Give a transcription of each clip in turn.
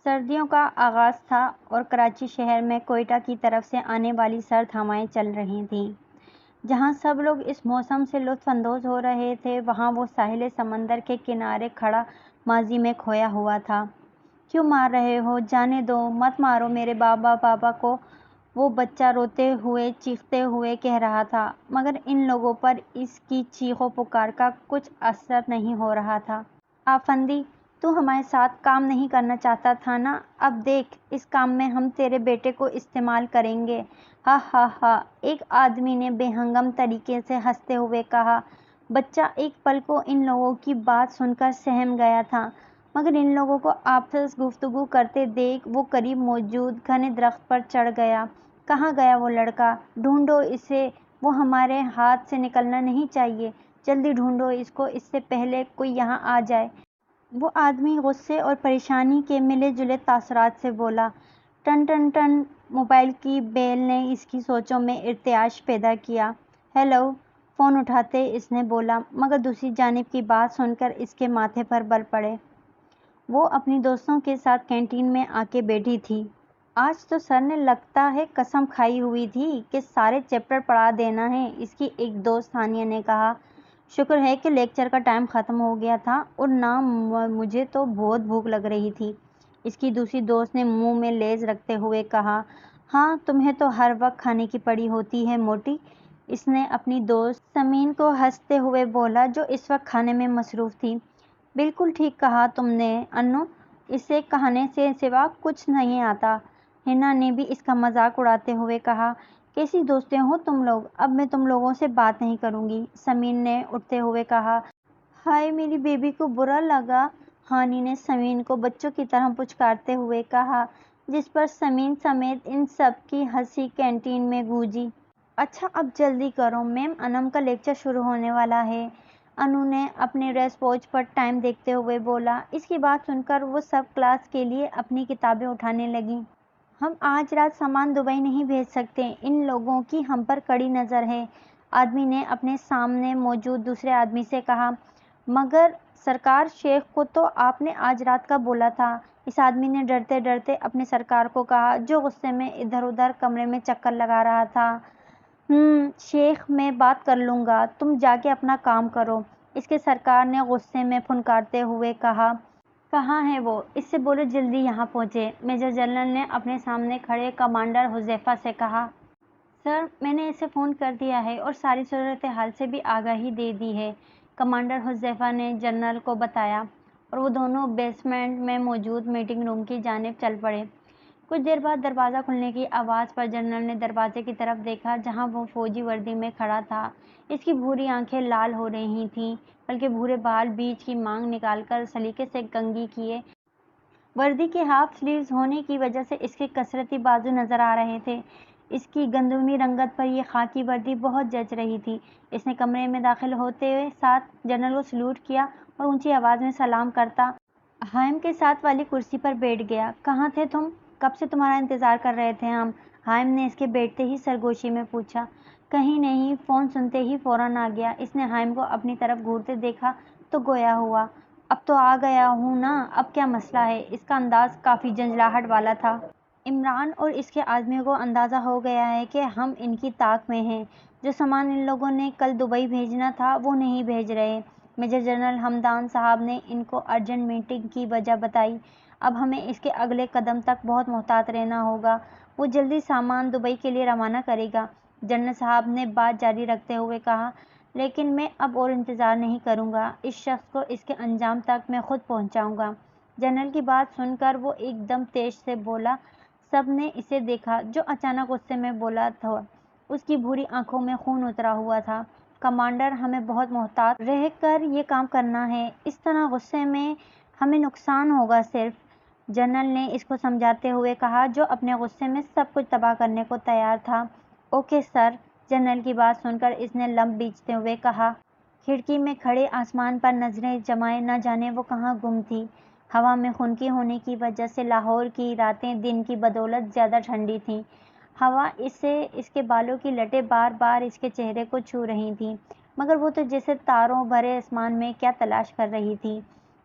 سردیوں کا آغاز تھا اور کراچی شہر میں کوئٹہ کی طرف سے آنے والی سرد ہوائیں چل رہی تھیں۔ جہاں سب لوگ اس موسم سے لطف اندوز ہو رہے تھے، وہاں وہ ساحل سمندر کے کنارے کھڑا ماضی میں کھویا ہوا تھا۔ کیوں مار رہے ہو؟ جانے دو، مت مارو میرے بابا بابا کو، وہ بچہ روتے ہوئے چیختے ہوئے کہہ رہا تھا، مگر ان لوگوں پر اس کی چیخ و پکار کا کچھ اثر نہیں ہو رہا تھا۔ آفندی، تو ہمارے ساتھ کام نہیں کرنا چاہتا تھا نا؟ اب دیکھ، اس کام میں ہم تیرے بیٹے کو استعمال کریں گے۔ ہا ہا ہا، ایک آدمی نے بے ہنگم طریقے سے ہنستے ہوئے کہا۔ بچہ ایک پل کو ان لوگوں کی بات سن کر سہم گیا تھا، مگر ان لوگوں کو آپس گفتگو کرتے دیکھ وہ قریب موجود گھنے درخت پر چڑھ گیا۔ کہاں گیا وہ لڑکا؟ ڈھونڈو اسے، وہ ہمارے ہاتھ سے نکلنا نہیں چاہیے، جلدی ڈھونڈو اس کو، اس سے پہلے کوئی یہاں آ جائے۔ وہ آدمی غصے اور پریشانی کے ملے جلے تاثرات سے بولا۔ ٹن ٹن ٹن، موبائل کی بیل نے اس کی سوچوں میں ارتعاش پیدا کیا۔ ہیلو، فون اٹھاتے اس نے بولا، مگر دوسری جانب کی بات سن کر اس کے ماتھے پر بل پڑے۔ وہ اپنی دوستوں کے ساتھ کینٹین میں آ کے بیٹھی تھی۔ آج تو سر نے لگتا ہے قسم کھائی ہوئی تھی کہ سارے چیپٹر پڑھا دینا ہے، اس کی ایک دوست ثانیہ نے کہا۔ شکر ہے کہ لیکچر کا ٹائم ختم ہو گیا تھا، اور نہ مجھے تو بہت بھوک لگ رہی تھی، اس کی دوسری دوست نے منہ میں لیز رکھتے ہوئے کہا۔ ہاں، تمہیں تو ہر وقت کھانے کی پڑی ہوتی ہے موٹی، اس نے اپنی دوست سمین کو ہنستے ہوئے بولا، جو اس وقت کھانے میں مصروف تھی۔ بالکل ٹھیک کہا تم نے انو، اسے کہنے سے سوا کچھ نہیں آتا، ہنا نے بھی اس کا مذاق اڑاتے ہوئے کہا۔ کیسی دوستیں ہو تم لوگ، اب میں تم لوگوں سے بات نہیں کروں گی، سمین نے اٹھتے ہوئے کہا۔ ہائے، میری بیبی کو برا لگا، ہانی نے سمین کو بچوں کی طرح پچکارتے ہوئے کہا، جس پر سمین سمیت ان سب کی ہنسی کینٹین میں گونجی۔ اچھا اب جلدی کرو، میم انم کا لیکچر شروع ہونے والا ہے، انو نے اپنے ریسٹ واچ پر ٹائم دیکھتے ہوئے بولا۔ اس کی بات سن کر وہ سب کلاس کے لیے اپنی کتابیں اٹھانے لگیں۔ ہم آج رات سامان دبئی نہیں بھیج سکتے، ان لوگوں کی ہم پر کڑی نظر ہے، آدمی نے اپنے سامنے موجود دوسرے آدمی سے کہا۔ مگر سرکار، شیخ کو تو آپ نے آج رات کا بولا تھا، اس آدمی نے ڈرتے ڈرتے اپنے سرکار کو کہا، جو غصے میں ادھر ادھر کمرے میں چکر لگا رہا تھا۔ شیخ، میں بات کر لوں گا، تم جا کے اپنا کام کرو، اس کے سرکار نے غصے میں پھنکارتے ہوئے کہا۔ کہاں ہے وہ؟ اس سے بولو جلدی یہاں پہنچے، میجر جنرل نے اپنے سامنے کھڑے کمانڈر حذیفہ سے کہا۔ سر، میں نے اسے فون کر دیا ہے اور ساری صورتحال سے بھی آگاہی دے دی ہے، کمانڈر حذیفہ نے جنرل کو بتایا، اور وہ دونوں بیسمنٹ میں موجود میٹنگ روم کی جانب چل پڑے۔ کچھ دیر بعد دروازہ کھلنے کی آواز پر جنرل نے دروازے کی طرف دیکھا، جہاں وہ فوجی وردی میں کھڑا تھا۔ اس کی بھوری آنکھیں لال ہو رہی تھیں، بلکہ بھورے بال بیچ کی مانگ نکال کر سلیقے سے کنگھی کیے۔ وردی کے ہاف سلیوز ہونے کی وجہ سے اس کے کسرتی بازو نظر آ رہے تھے۔ اس کی گندمی رنگت پر یہ خاکی وردی بہت جچ رہی تھی۔ اس نے کمرے میں داخل ہوتے ساتھ جنرل کو سلوٹ کیا اور اونچی آواز میں سلام کرتا ہائم کے ساتھ والی کرسی پر بیٹھ گیا۔ کہاں تھے تم؟ کب سے تمہارا انتظار کر رہے تھے ہم، ہائم نے اس کے بیٹھتے ہی سرگوشی میں پوچھا۔ کہیں نہیں، فون سنتے ہی فوراً آ گیا، اس نے ہائم کو اپنی طرف گھورتے دیکھا تو گویا ہوا۔ اب تو آ گیا ہوں نا، اب کیا مسئلہ ہے؟ اس کا انداز کافی جھنجھلاہٹ والا تھا۔ عمران اور اس کے آدمیوں کو اندازہ ہو گیا ہے کہ ہم ان کی طاق میں ہیں، جو سامان ان لوگوں نے کل دبئی بھیجنا تھا وہ نہیں بھیج رہے۔ میجر جنرل حمدان صاحب نے ان کو ارجنٹ میٹنگ کی وجہ بتائی۔ اب ہمیں اس کے اگلے قدم تک بہت محتاط رہنا ہوگا، وہ جلدی سامان دبئی کے لیے روانہ کرے گا، جنرل صاحب نے بات جاری رکھتے ہوئے کہا۔ لیکن میں اب اور انتظار نہیں کروں گا، اس شخص کو اس کے انجام تک میں خود پہنچاؤں گا۔ جنرل کی بات سن کر وہ ایک دم تیز سے بولا۔ سب نے اسے دیکھا، جو اچانک غصے میں بولا تھا، اس کی بھوری آنکھوں میں خون اترا ہوا تھا۔ کمانڈر، ہمیں بہت محتاط رہ کر یہ کام کرنا ہے، اس طرح غصے میں ہمیں نقصان ہوگا صرف، جنرل نے اس کو سمجھاتے ہوئے کہا، جو اپنے غصے میں سب کچھ تباہ کرنے کو تیار تھا۔ اوکے سر، جنرل کی بات سن کر اس نے لمب بیچتے ہوئے کہا۔ کھڑکی میں کھڑے آسمان پر نظریں جمائے نہ جانے وہ کہاں گم تھی۔ ہوا میں خنکی ہونے کی وجہ سے لاہور کی راتیں دن کی بدولت زیادہ ٹھنڈی تھیں۔ ہوا اس کے بالوں کی لٹیں بار بار اس کے چہرے کو چھو رہی تھیں، مگر وہ تو جیسے تاروں بھرے آسمان میں کیا تلاش کر رہی تھی۔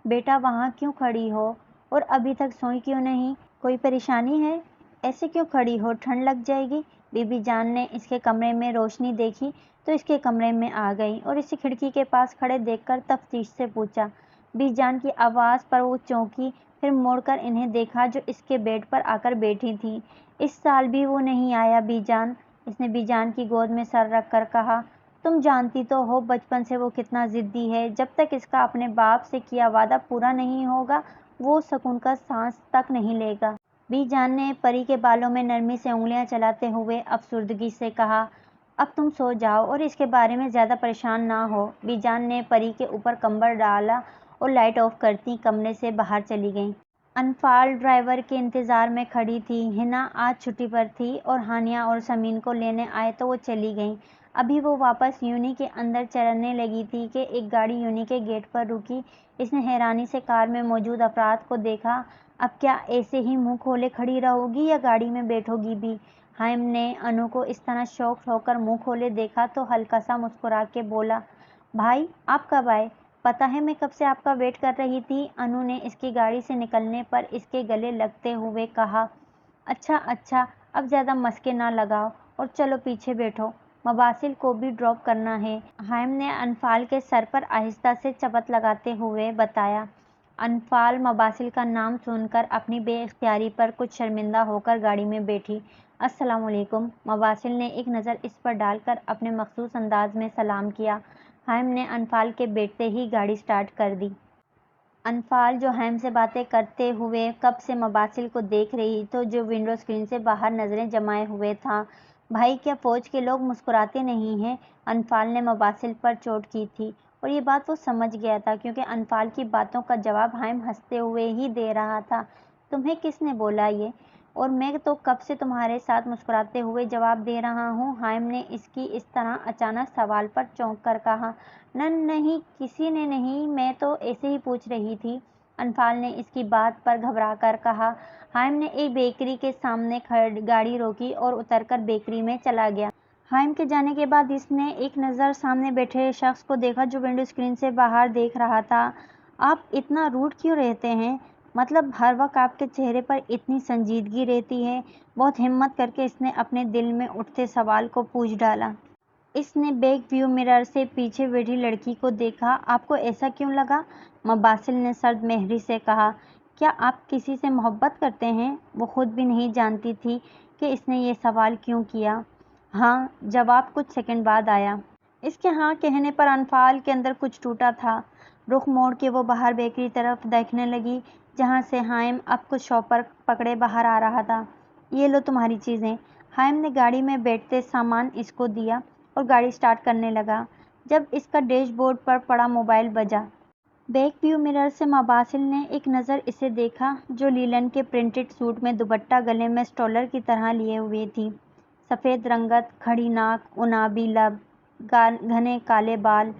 بیٹا، وہاں کیوں کھڑی ہو؟ اور ابھی تک سوئی کیوں نہیں؟ کوئی پریشانی ہے؟ ایسے کیوں کھڑی ہو؟ ٹھنڈ لگ جائے گی۔ بی بی جان نے اس کے کمرے میں روشنی دیکھی تو اس کے کمرے میں آ گئی اور اسے کھڑکی کے پاس کھڑے دیکھ کر تفتیش سے پوچھا۔ بی جان کی آواز پر وہ چونکی، پھر مڑ کر انہیں دیکھا جو اس کے بیڈ پر آ کر بیٹھی تھیں۔ اس سال بھی وہ نہیں آیا بی جان؟ اس نے بی جان کی گود میں سر رکھ کر کہا۔ تم جانتی تو ہو بچپن سے وہ کتنا ضدی ہے، جب تک اس کا اپنے باپ سے کیا وعدہ پورا نہیں ہوگا وہ سکون کا سانس تک نہیں لے گا۔ بی جان نے پری کے بالوں میں نرمی سے انگلیاں چلاتے ہوئے افسردگی سے کہا۔ اب تم سو جاؤ اور اس کے بارے میں زیادہ پریشان نہ ہو۔ بی جان نے پری کے اوپر کمبل ڈالا اور لائٹ آف کرتی کمرے سے باہر چلی گئیں۔ انفال ڈرائیور کے انتظار میں کھڑی تھی۔ ہنا آج چھٹی پر تھی اور ہانیہ اور سمین کو لینے آئے تو وہ چلی گئیں۔ ابھی وہ واپس یونی کے اندر چلنے لگی تھی کہ ایک گاڑی یونی کے گیٹ پر رکی۔ اس نے حیرانی سے کار میں موجود افراد کو دیکھا۔ اب کیا ایسے ہی منہ کھولے کھڑی رہو گی یا گاڑی میں بیٹھو گی بھی؟ ہائم نے انو کو اس طرح شوق ہو کر منہ کھولے دیکھا تو ہلکا سا مسکرا کے بولا، بھائی آپ کب آئے؟ پتہ ہے میں کب سے آپ کا ویٹ کر رہی تھی۔ انو نے اس کی گاڑی سے نکلنے پر اس کے گلے لگتے ہوئے کہا۔ اچھا اب زیادہ مسکے نہ لگاؤ اور چلو پیچھے بیٹھو، مباسل کو بھی ڈراپ کرنا ہے، ہائم نے انفال کے سر پر آہستہ سے چپت لگاتے ہوئے بتایا۔ انفال مباسل کا نام سن کر اپنی بے اختیاری پر کچھ شرمندہ ہو کر گاڑی میں بیٹھی۔ السلام علیکم۔ مباسل نے ایک نظر اس پر ڈال کر اپنے مخصوص انداز میں سلام کیا۔ ہائم نے انفال کے بیٹھتے ہی گاڑی سٹارٹ کر دی۔ انفال جو ہائم سے باتیں کرتے ہوئے کب سے مباسل کو دیکھ رہی تو جو ونڈو اسکرین سے باہر نظریں جمائے ہوئے تھا۔ بھائی کیا فوج کے لوگ مسکراتے نہیں ہیں؟ انفال نے مباسل پر چوٹ کی تھی اور یہ بات وہ سمجھ گیا تھا کیونکہ انفال کی باتوں کا جواب ہائم ہنستے ہوئے ہی دے رہا تھا۔ تمہیں کس نے بولا یہ؟ اور میں تو کب سے تمہارے ساتھ مسکراتے ہوئے جواب دے رہا ہوں۔ ہائم نے اس کی اس طرح اچانک سوال پر چونک کر کہا۔ نہیں کسی نے نہیں، میں تو ایسے ہی پوچھ رہی تھی، انفال نے اس کی بات پر گھبرا کر کہا۔ ہائم نے ایک بیکری کے سامنے گاڑی روکی اور اتر کر بیکری میں چلا گیا۔ ہائم کے جانے کے بعد اس نے ایک نظر سامنے بیٹھے شخص کو دیکھا جو ونڈو اسکرین سے باہر دیکھ رہا تھا۔ آپ اتنا روڈ کیوں رہتے ہیں؟ مطلب ہر وقت آپ کے چہرے پر اتنی سنجیدگی رہتی ہے؟ بہت ہمت کر کے اس نے اپنے دل میں اٹھتے سوال کو پوچھ ڈالا۔ اس نے بیک ویو مرر سے پیچھے بیٹھی لڑکی کو دیکھا۔ آپ کو ایسا کیوں لگا؟ مباسل نے سرد مہری سے کہا۔ کیا آپ کسی سے محبت کرتے ہیں؟ وہ خود بھی نہیں جانتی تھی کہ اس نے یہ سوال کیوں کیا۔ ہاں، جواب کچھ سیکنڈ بعد آیا۔ اس کے ہاں کہنے پر انفال کے اندر کچھ ٹوٹا تھا۔ رخ موڑ کے وہ باہر بیکری طرف دیکھنے لگی جہاں سے ہائم اب کچھ شاپر پکڑے باہر آ رہا تھا۔ یہ لو تمہاری چیزیں۔ ہائم نے گاڑی میں بیٹھتے سامان اس کو دیا اور گاڑی سٹارٹ کرنے لگا جب اس کا ڈیش بورڈ پر پڑا موبائل بجا۔ بیک ویو مرر سے مباسل نے ایک نظر اسے دیکھا جو لیلن کے پرنٹڈ سوٹ میں دوپٹہ گلے میں اسٹولر کی طرح لیے ہوئے تھی۔ سفید رنگت، کھڑی ناک، عنابی لب، گھنے کالے بال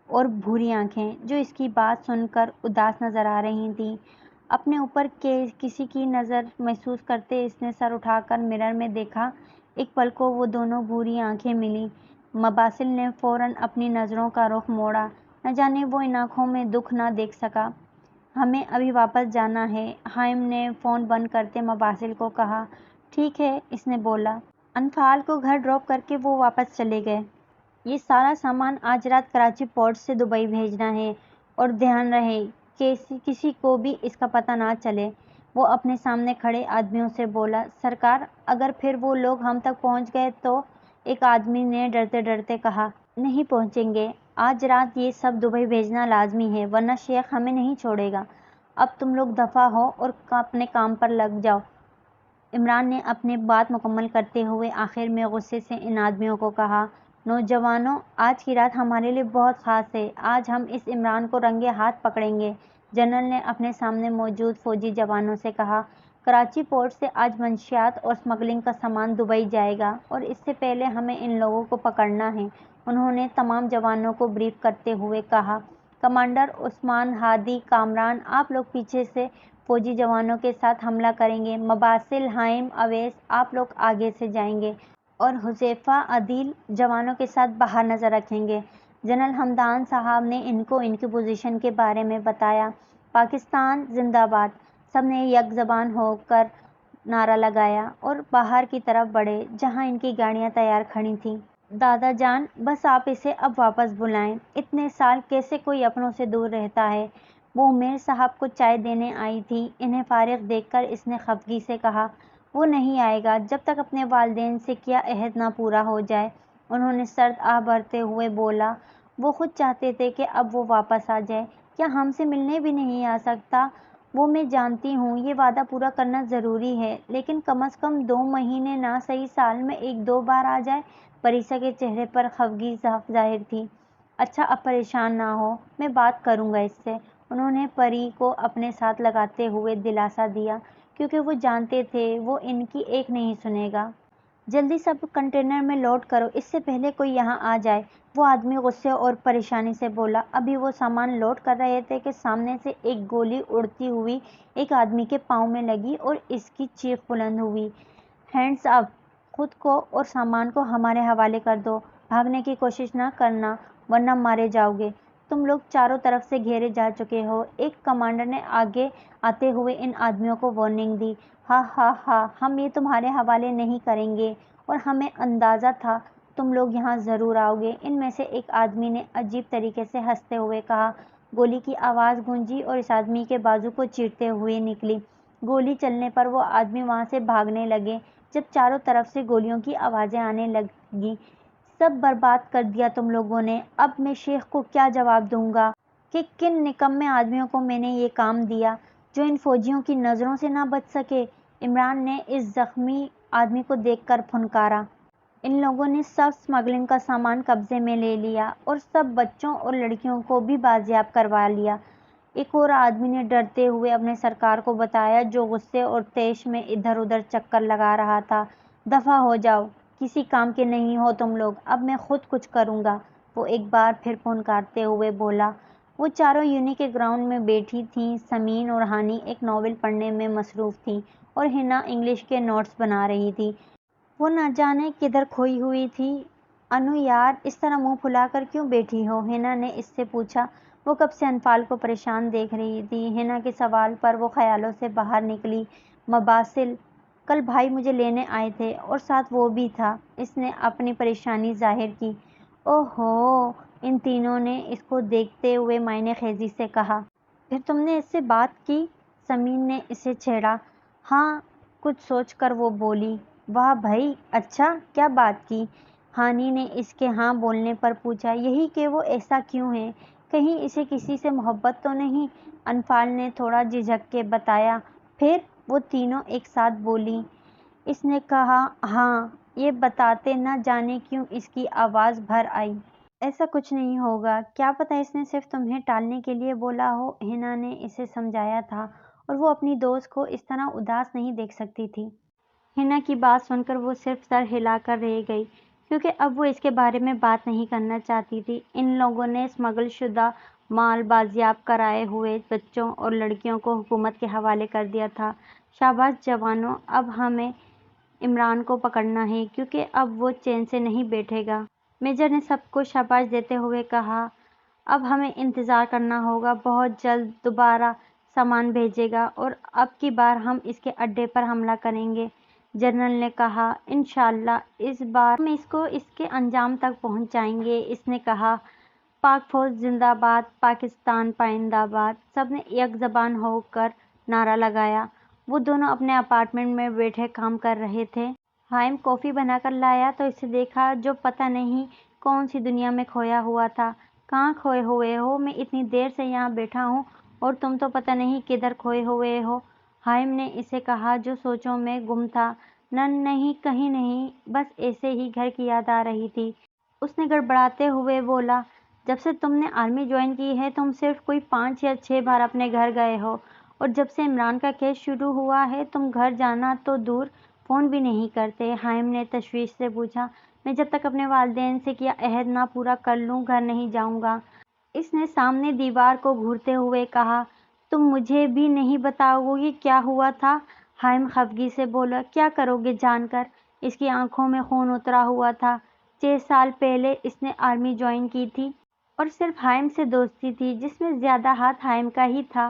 اور بھوری آنکھیں جو اس کی بات سن کر اداس نظر آ رہی تھیں۔ اپنے اوپر کسی کی نظر محسوس کرتے اس نے سر اٹھا کر مرر میں دیکھا۔ ایک پل کو وہ دونوں بھوری آنکھیں ملیں۔ مباسل نے فوراً اپنی نظروں کا رخ موڑا، نہ جانے وہ ان آنکھوں میں دکھ نہ دیکھ سکا۔ ہمیں ابھی واپس جانا ہے، ہائم نے فون بند کرتے مباسل کو کہا۔ ٹھیک ہے، اس نے بولا۔ انفال کو گھر ڈراپ کر کے وہ واپس چلے گئے۔ یہ سارا سامان آج رات کراچی پورٹ سے دبئی بھیجنا ہے اور دھیان رہے کہ کسی کو بھی اس کا پتہ نہ چلے۔ وہ اپنے سامنے کھڑے آدمیوں سے بولا۔ سرکار، اگر پھر وہ لوگ ہم تک پہنچ گئے تو؟ ایک آدمی نے ڈرتے ڈرتے کہا۔ نہیں پہنچیں گے، آج رات یہ سب دبئی بھیجنا لازمی ہے ورنہ شیخ ہمیں نہیں چھوڑے گا۔ اب تم لوگ دفع ہو اور اپنے کام پر لگ جاؤ۔ عمران نے اپنی بات مکمل کرتے ہوئے آخر میں غصے سے ان آدمیوں کو کہا۔ نوجوانوں، آج کی رات ہمارے لیے بہت خاص ہے۔ آج ہم اس عمران کو رنگے ہاتھ پکڑیں گے۔ جنرل نے اپنے سامنے موجود فوجی جوانوں سے کہا۔ کراچی پورٹ سے آج منشیات اور اسمگلنگ کا سامان دبئی جائے گا اور اس سے پہلے ہمیں ان لوگوں کو پکڑنا ہے۔ انہوں نے تمام جوانوں کو بریف کرتے ہوئے کہا۔ کمانڈر عثمان ہادی کامران، آپ لوگ پیچھے سے فوجی جوانوں کے ساتھ حملہ کریں گے۔ مباسل، ہائم، اویس، آپ لوگ آگے سے جائیں گے اور حذیفہ، عدیل جوانوں کے ساتھ باہر نظر رکھیں گے۔ جنرل حمدان صاحب نے ان کو ان کی پوزیشن کے بارے میں بتایا۔ پاکستان زندہ باد۔ سب نے یک زبان ہو کر نعرہ لگایا اور باہر کی طرف بڑھے جہاں ان کی گاڑیاں تیار کھڑی تھیں۔ دادا جان، بس آپ اسے اب واپس بلائیں، اتنے سال کیسے کوئی اپنوں سے دور رہتا ہے؟ وہ عمیر صاحب کو چائے دینے آئی تھی، انہیں فارغ دیکھ کر اس نے خفگی سے کہا، وہ نہیں آئے گا جب تک اپنے والدین سے کیا عہد نہ پورا ہو جائے۔ انہوں نے سرد آہ بھرتے ہوئے بولا، وہ خود چاہتے تھے کہ اب وہ واپس آ جائے، کیا ہم سے ملنے بھی نہیں آ سکتا؟ وہ میں جانتی ہوں یہ وعدہ پورا کرنا ضروری ہے، لیکن کم از کم 2 مہینے نہ صحیح سال میں 1-2 بار آ جائے۔ پریسا کے چہرے پر خفگی صاف ظاہر تھی۔ اچھا اب پریشان نہ ہو، میں بات کروں گا اس سے، انہوں نے پری کو اپنے ساتھ لگاتے ہوئے دلاسا دیا، کیونکہ وہ جانتے تھے وہ ان کی ایک نہیں سنے گا۔ جلدی سب کنٹینر میں لوڈ کرو اس سے پہلے کوئی یہاں آ جائے، وہ آدمی غصے اور پریشانی سے بولا۔ ابھی وہ سامان لوڈ کر رہے تھے کہ سامنے سے ایک گولی اڑتی ہوئی ایک آدمی کے پاؤں میں لگی اور اس کی چیخ بلند ہوئی، ہینڈز اپ! خود کو اور سامان کو ہمارے حوالے کر دو، بھاگنے کی کوشش نہ کرنا ورنہ مارے جاؤ گے، تم لوگ چاروں طرف سے گھیرے جا چکے ہو۔ ایک کمانڈر نے آگے آتے ہوئے ان آدمیوں کو وارننگ دی۔ ہاں ہاں ہاں، ہم یہ تمہارے حوالے نہیں کریں گے اور ہمیں اندازہ تھا تم لوگ یہاں ضرور آؤ گے، ان میں سے ایک آدمی نے عجیب طریقے سے ہنستے ہوئے کہا۔ گولی کی آواز گونجی اور اس آدمی کے بازو کو چیرتے ہوئے نکلی۔ گولی چلنے پر وہ آدمی وہاں سے بھاگنے لگے جب چاروں طرف سے گولیوں کی آوازیں آنے لگیں۔ سب برباد کر دیا تم لوگوں نے، اب میں شیخ کو کیا جواب دوں گا کہ کن نکمے آدمیوں کو میں نے یہ کام دیا جو ان فوجیوں کی نظروں سے نہ بچ سکے؟ عمران نے اس زخمی آدمی کو دیکھ کر پھنکارا۔ ان لوگوں نے سب اسمگلنگ کا سامان قبضے میں لے لیا اور سب بچوں اور لڑکیوں کو بھی بازیاب کروا لیا، ایک اور آدمی نے ڈرتے ہوئے اپنے سرکار کو بتایا جو غصے اور طیش میں ادھر ادھر چکر لگا رہا تھا۔ دفع ہو جاؤ، کسی کام کے نہیں ہو تم لوگ، اب میں خود کچھ کروں گا، وہ ایک بار پھر پھنکارتے ہوئے بولا۔ وہ چاروں یونی کے گراؤنڈ میں بیٹھی تھیں، سمین اور ہانی ایک ناول پڑھنے میں مصروف تھیں اور حنا انگلش کے نوٹس بنا رہی تھی۔ وہ نہ جانے کدھر کھوئی ہوئی تھی۔ انو یار، اس طرح منہ پھلا کر کیوں بیٹھی ہو؟ حنا نے اس سے پوچھا۔ وہ کب سے انفال کو پریشان دیکھ رہی تھی۔ حنا کے سوال پر وہ خیالوں سے باہر نکلی۔ مباسل، کل بھائی مجھے لینے آئے تھے اور ساتھ وہ بھی تھا، اس نے اپنی پریشانی ظاہر کی۔ اوہ ہو، ان تینوں نے اس کو دیکھتے ہوئے معنی خیزی سے کہا۔ پھر تم نے اس سے بات کی؟ سمین نے اسے چھیڑا۔ ہاں، کچھ سوچ کر وہ بولی۔ واہ بھئی، اچھا، کیا بات کی؟ ہانی نے اس کے ہاں بولنے پر پوچھا۔ یہی کہ وہ ایسا کیوں ہے، کہیں اسے کسی سے محبت تو نہیں؟ انفال نے تھوڑا جھجک کے بتایا۔ پھر وہ تینوں ایک ساتھ بولیں۔ اس نے کہا، ہاں، یہ بتاتے نہ جانے کیوں اس کی آواز بھر آئی۔ ایسا کچھ نہیں ہوگا، کیا پتہ اس نے صرف تمہیں ٹالنے کے لیے بولا ہو، حنا نے اسے سمجھایا تھا اور وہ اپنی دوست کو اس طرح اداس نہیں دیکھ سکتی تھی۔ حنا کی بات سن کر وہ صرف سر ہلا کر رہ گئی، کیونکہ اب وہ اس کے بارے میں بات نہیں کرنا چاہتی تھی۔ ان لوگوں نے اسمگل شدہ مال بازیاب کرائے ہوئے بچوں اور لڑکیوں کو حکومت کے حوالے کر دیا تھا۔ شاباش جوانوں، اب ہمیں عمران کو پکڑنا ہے، کیونکہ اب وہ چین سے نہیں بیٹھے گا۔ میجر نے سب کو شاباش دیتے ہوئے کہا۔ اب ہمیں انتظار کرنا ہوگا، بہت جلد دوبارہ سامان بھیجے گا اور اب کی بار ہم اس کے اڈے پر حملہ کریں گے، جنرل نے کہا۔ انشاءاللہ اس بار ہم اس کو اس کے انجام تک پہنچائیں گے، اس نے کہا۔ پاک فوج زندہ باد، پاکستان پائندہ باد، سب نے یک زبان ہو کر نعرہ لگایا۔ وہ دونوں اپنے اپارٹمنٹ میں بیٹھے کام کر رہے تھے۔ حائم کافی بنا کر لایا تو اسے دیکھا جو پتہ نہیں کون سی دنیا میں کھویا ہوا تھا۔ کہاں کھوئے ہوئے ہو؟ میں اتنی دیر سے یہاں بیٹھا ہوں اور تم تو پتہ نہیں کدھر کھوئے ہوئے ہو، حائم نے اسے کہا جو سوچوں میں گم تھا۔ نہیں، کہیں نہیں، بس ایسے ہی گھر کی یاد آ رہی تھی، اس نے گڑبڑاتے ہوئے بولا۔ جب سے تم نے آرمی جوائن کی ہے تم صرف کوئی 5 یا 6 بار اپنے گھر گئے ہو، اور جب سے عمران کا کیس شروع ہوا ہے تم گھر جانا تو دور، فون بھی نہیں کرتے، حائم نے تشویش سے پوچھا۔ میں جب تک اپنے والدین سے کیا عہد نہ پورا کر لوں گھر نہیں جاؤں گا، اس نے سامنے دیوار کو گھورتے ہوئے کہا۔ تم مجھے بھی نہیں بتاؤ گے کیا ہوا تھا؟ حائم خفگی سے بولا۔ کیا کرو گے جان کر؟ اس کی آنکھوں میں خون اترا ہوا تھا۔ 6 سال پہلے اس نے آرمی جوائن کی تھی اور صرف حائم سے دوستی تھی جس میں زیادہ ہاتھ حائم کا ہی تھا۔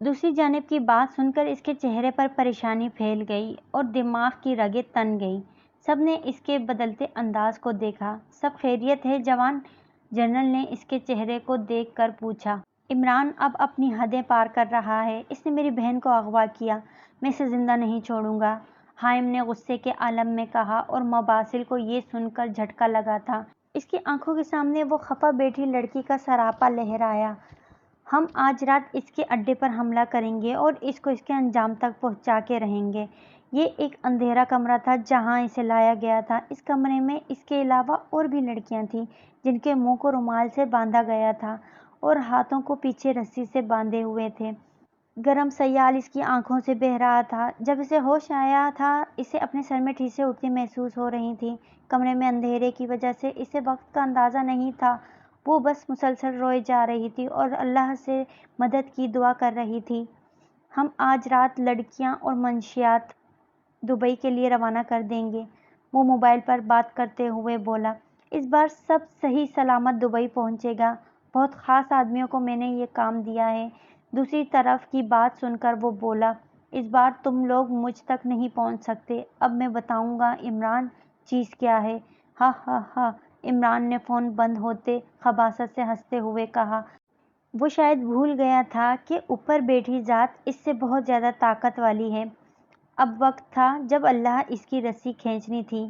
دوسری جانب کی بات سن کر اس کے چہرے پر پریشانی پھیل گئی اور دماغ کی رگیں تن گئی۔ سب نے اس کے بدلتے انداز کو دیکھا۔ سب خیریت ہے جوان؟ جنرل نے اس کے چہرے کو دیکھ کر پوچھا۔ عمران اب اپنی حدیں پار کر رہا ہے۔ اس نے میری بہن کو اغوا کیا، میں اسے زندہ نہیں چھوڑوں گا، حائم نے غصے کے عالم میں کہا، اور مباسل کو یہ سن کر جھٹکا لگا تھا۔ اس کی آنکھوں کے سامنے وہ خفا بیٹھی لڑکی کا سراپا لہرایا۔ ہم آج رات اس کے اڈے پر حملہ کریں گے اور اس کو اس کے انجام تک پہنچا کے رہیں گے۔ یہ ایک اندھیرا کمرہ تھا جہاں اسے لایا گیا تھا۔ اس کمرے میں اس کے علاوہ اور بھی لڑکیاں تھیں جن کے منہ کو رومال سے باندھا گیا تھا اور ہاتھوں کو پیچھے رسی سے باندھے ہوئے تھے۔ گرم سیال اس کی آنکھوں سے بہہ رہا تھا۔ جب اسے ہوش آیا تھا اسے اپنے سر میں ٹھیسیں اٹھتی محسوس ہو رہی تھیں۔ کمرے میں اندھیرے کی وجہ سے اسے وقت کا اندازہ نہیں تھا۔ وہ بس مسلسل روئے جا رہی تھی اور اللہ سے مدد کی دعا کر رہی تھی۔ ہم آج رات لڑکیاں اور منشیات دبئی کے لیے روانہ کر دیں گے، وہ موبائل پر بات کرتے ہوئے بولا۔ اس بار سب صحیح سلامت دبئی پہنچے گا۔ بہت خاص آدمیوں کو میں نے یہ کام دیا ہے۔ دوسری طرف کی بات سن کر وہ بولا، اس بار تم لوگ مجھ تک نہیں پہنچ سکتے۔ اب میں بتاؤں گا عمران چیز کیا ہے۔ ہا ہا ہا، عمران نے فون بند ہوتے خباثت سے ہنستے ہوئے کہا۔ وہ شاید بھول گیا تھا کہ اوپر بیٹھی ذات اس سے بہت زیادہ طاقت والی ہے۔ اب وقت تھا جب اللہ اس کی رسی کھینچنی تھی۔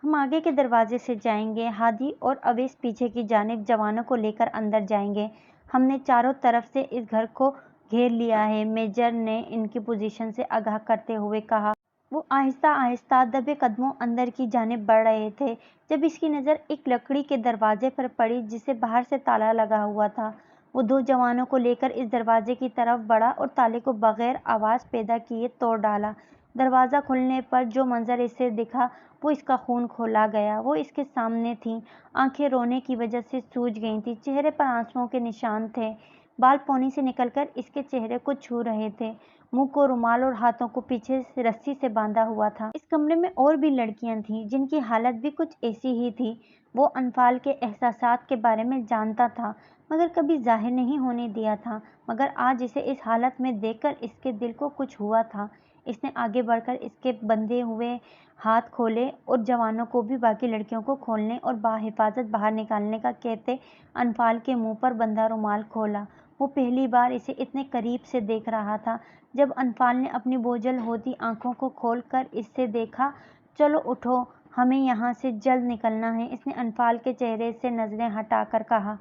ہم آگے کے دروازے سے جائیں گے، ہادی اور اویس پیچھے کی جانب جوانوں کو لے کر اندر جائیں گے۔ ہم نے چاروں طرف سے اس گھر کو گھیر لیا ہے، میجر نے ان کی پوزیشن سے آگاہ کرتے ہوئے کہا۔ وہ آہستہ آہستہ دبے قدموں اندر کی جانب بڑھ رہے تھے جب اس کی نظر ایک لکڑی کے دروازے پر پڑی جسے باہر سے تالا لگا ہوا تھا۔ وہ دو جوانوں کو لے کر اس دروازے کی طرف بڑھا اور تالے کو بغیر آواز پیدا کیے توڑ ڈالا۔ دروازہ کھلنے پر جو منظر اسے دکھا وہ اس کا خون کھولا گیا۔ وہ اس کے سامنے تھیں، آنکھیں رونے کی وجہ سے سوج گئی تھیں، چہرے پر آنسوؤں کے نشان تھے، بال پونی سے نکل کر اس کے چہرے کو چھو رہے تھے، منہ کو رومال اور ہاتھوں کو پیچھے رسی سے باندھا ہوا تھا۔ اس کمرے میں اور بھی لڑکیاں تھیں جن کی حالت بھی کچھ ایسی ہی تھی۔ وہ انفال کے احساسات کے بارے میں جانتا تھا مگر کبھی ظاہر نہیں ہونے دیا تھا، مگر آج اسے اس حالت میں دیکھ کر اس کے دل کو کچھ ہوا تھا۔ اس نے آگے بڑھ کر اس کے بندھے ہوئے ہاتھ کھولے اور جوانوں کو بھی باقی لڑکیوں کو کھولنے اور بحفاظت باہر نکالنے کا کہتے انفال کے منہ پر بندھا رومال کھولا۔ وہ پہلی بار اسے اتنے قریب سے دیکھ رہا تھا۔ جب انفال نے اپنی بوجھل ہوتی آنکھوں کو کھول کر اس سے دیکھا، چلو اٹھو، ہمیں یہاں سے جلد نکلنا ہے، اس نے انفال کے چہرے سے نظریں ہٹا کر کہا۔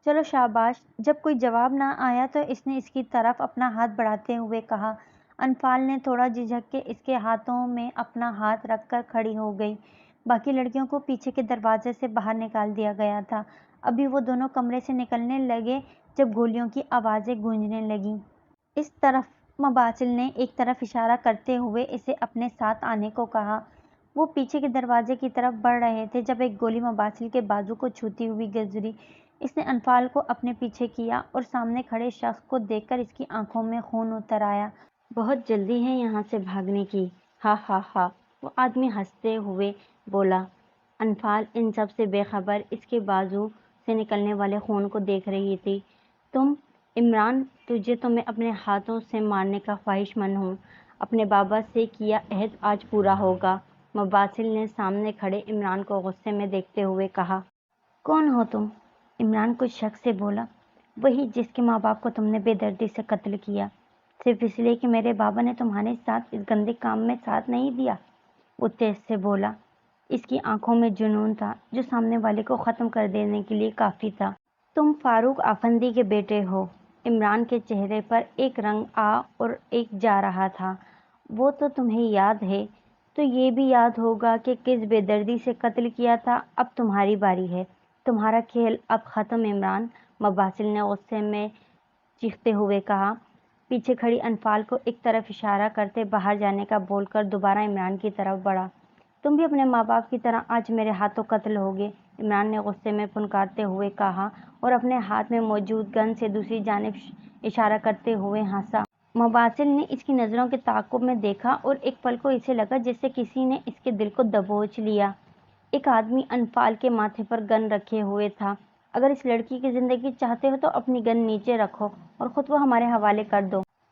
چلو شاباش۔ جب کوئی جواب نہ آیا تو اس نے اس کی طرف اپنا ہاتھ بڑھاتے ہوئے کہا۔ انفال نے تھوڑا جھجک کے اس کے ہاتھوں میں اپنا ہاتھ رکھ کر کھڑی ہو گئی۔ باقی لڑکیوں کو پیچھے کے دروازے سے باہر نکال دیا گیا تھا۔ ابھی وہ دونوں کمرے سے نکلنے لگے جب گولیوں کی آوازیں گونجنے لگیں۔ اس طرف، مباسل نے ایک طرف اشارہ کرتے ہوئے اسے اپنے ساتھ آنے کو کہا۔ وہ پیچھے کے دروازے کی طرف بڑھ رہے تھے جب ایک گولی مباسل کے بازو کو چھوتی ہوئی گزری۔ اس نے انفال کو اپنے پیچھے کیا اور سامنے کھڑے شخص کو دیکھ کر اس کی آنکھوں میں خون اتر آیا۔ بہت جلدی ہے یہاں سے بھاگنے کی، ہا ہا ہا، وہ آدمی ہنستے ہوئے بولا۔ انفال ان سب سے بے خبر اس کے بازو سے نکلنے والے خون کو دیکھ رہی تھی۔ عمران، تجھے تو میں اپنے ہاتھوں سے مارنے کا خواہش مند ہوں۔ اپنے بابا سے کیا عہد آج پورا ہوگا، مباسل نے سامنے کھڑے عمران کو غصے میں دیکھتے ہوئے کہا۔ کون ہو تم؟ عمران کچھ شک سے بولا۔ وہی جس کے ماں باپ کو تم نے بے دردی سے قتل کیا، صرف اس لیے کہ میرے بابا نے تمہارے ساتھ اس گندے کام میں ساتھ نہیں دیا، وہ تیز سے بولا۔ اس کی آنکھوں میں جنون تھا جو سامنے والے کو ختم کر دینے کے لیے کافی تھا۔ تم فاروق آفندی کے بیٹے ہو؟ عمران کے چہرے پر ایک رنگ آ اور ایک جا رہا تھا۔ وہ تو تمہیں یاد ہے، تو یہ بھی یاد ہوگا کہ کس بے دردی سے قتل کیا تھا۔ اب تمہاری باری ہے، تمہارا کھیل اب ختم عمران، مباسل نے غصے میں چیختے ہوئے کہا۔ پیچھے کھڑی انفال کو ایک طرف اشارہ کرتے باہر جانے کا بول کر دوبارہ عمران کی طرف بڑھا۔ تم بھی اپنے ماں باپ کی طرح آج میرے ہاتھوں قتل ہوگے، عمران نے غصے میں پھنکارتے ہوئے کہا اور اپنے ہاتھ میں موجود گن سے دوسری جانب اشارہ کرتے ہوئے ہنسا۔ مباسل نے اس کی نظروں کے تعاقب میں دیکھا اور ایک پل کو اسے لگا جیسے کسی نے اس کے دل کو دبوچ لیا۔ ایک آدمی انفال کے ماتھے پر گن رکھے ہوئے تھا۔ اگر اس لڑکی کی زندگی چاہتے ہو تو اپنی گن نیچے رکھو اور خود کو ہمارے حوالے کر دو۔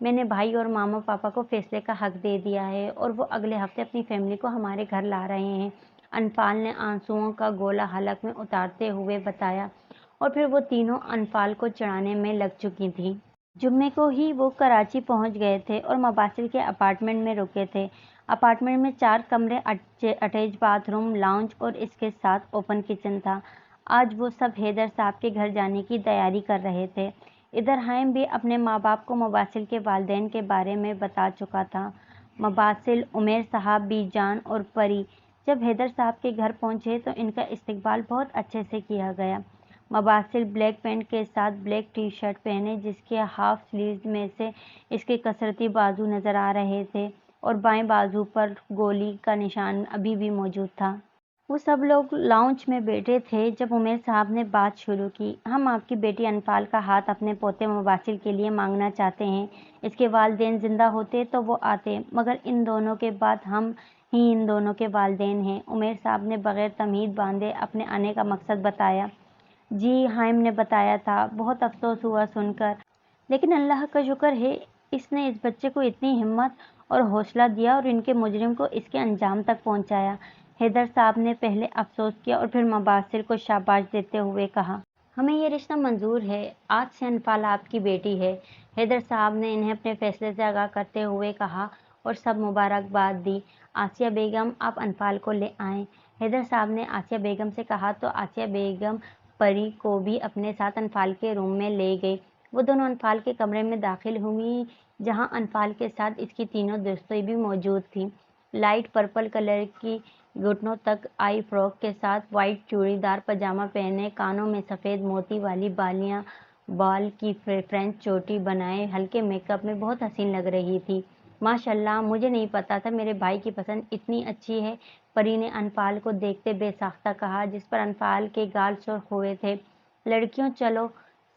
میں نے بھائی اور ماما پاپا کو فیصلے کا حق دے دیا ہے اور وہ اگلے ہفتے اپنی فیملی کو ہمارے گھر لا رہے ہیں، انفال نے آنسوؤں کا گولا حلق میں اتارتے ہوئے بتایا، اور پھر وہ تینوں انفال کو چڑھانے میں لگ چکی تھیں۔ جمعے کو ہی وہ کراچی پہنچ گئے تھے اور مباسل کے اپارٹمنٹ میں رکے تھے۔ اپارٹمنٹ میں 4 کمرے، اٹیچ باتھ روم، لاؤنج اور اس کے ساتھ اوپن کچن تھا۔ آج وہ سب حیدر صاحب کے گھر جانے کی تیاری کر رہے تھے۔ ادھر حائم بھی اپنے ماں باپ کو مباسل کے والدین کے بارے میں بتا چکا تھا۔ مباسل، عمیر صاحب، بی جان اور پری جب حیدر صاحب کے گھر پہنچے تو ان کا استقبال بہت اچھے سے کیا گیا۔ مباسل بلیک پینٹ کے ساتھ بلیک ٹی شرٹ پہنے، جس کے ہاف سلیوز میں سے اس کے کسرتی بازو نظر آ رہے تھے اور بائیں بازو پر گولی کا نشان ابھی بھی موجود تھا۔ وہ سب لوگ لاؤنج میں بیٹھے تھے جب عمیر صاحب نے بات شروع کی۔ ہم آپ کی بیٹی انفال کا ہاتھ اپنے پوتے مباسل کے لیے مانگنا چاہتے ہیں۔ اس کے والدین زندہ ہوتے تو وہ آتے، مگر ان دونوں کے بعد ہم ہی ان دونوں کے والدین ہیں۔ عمیر صاحب نے بغیر تمہید باندھے اپنے آنے کا مقصد بتایا۔ جی، حائم نے بتایا تھا۔ بہت افسوس ہوا سن کر، لیکن اللہ کا شکر ہے اس نے اس بچے کو اتنی ہمت اور حوصلہ دیا اور ان کے مجرم کو اس کے انجام تک پہنچایا۔ حیدر صاحب نے پہلے افسوس کیا اور پھر مباسل کو شاباش دیتے ہوئے کہا، ہمیں یہ رشتہ منظور ہے۔ آج سے انفال آپ کی بیٹی ہے۔ حیدر صاحب نے انہیں اپنے فیصلے سے آگاہ کرتے ہوئے کہا اور سب مبارکباد دی۔ آسیہ بیگم، آپ انفال کو لے آئیں۔ حیدر صاحب نے آسیہ بیگم سے کہا تو آسیہ بیگم پری کو بھی اپنے ساتھ انفال کے روم میں لے گئی۔ وہ دونوں انفال کے کمرے میں داخل ہوئی، جہاں انفال کے ساتھ اس کی تینوں دوستیں بھی موجود تھیں۔ لائٹ پرپل کلر کی گھٹنوں تک آئی فراک کے ساتھ وائٹ چوڑی دار پاجامہ پہنے، کانوں میں سفید موتی والی بالیاں، بال کی فرینچ چوٹی بنائے ہلکے میک اپ میں بہت حسین لگ رہی تھی۔ ماشاء اللہ، مجھے نہیں پتا تھا میرے بھائی کی پسند اتنی اچھی ہے، پری نے انفال کو دیکھتے بے ساختہ کہا، جس پر انفال کے گال سرخ ہوئے تھے۔ لڑکیوں چلو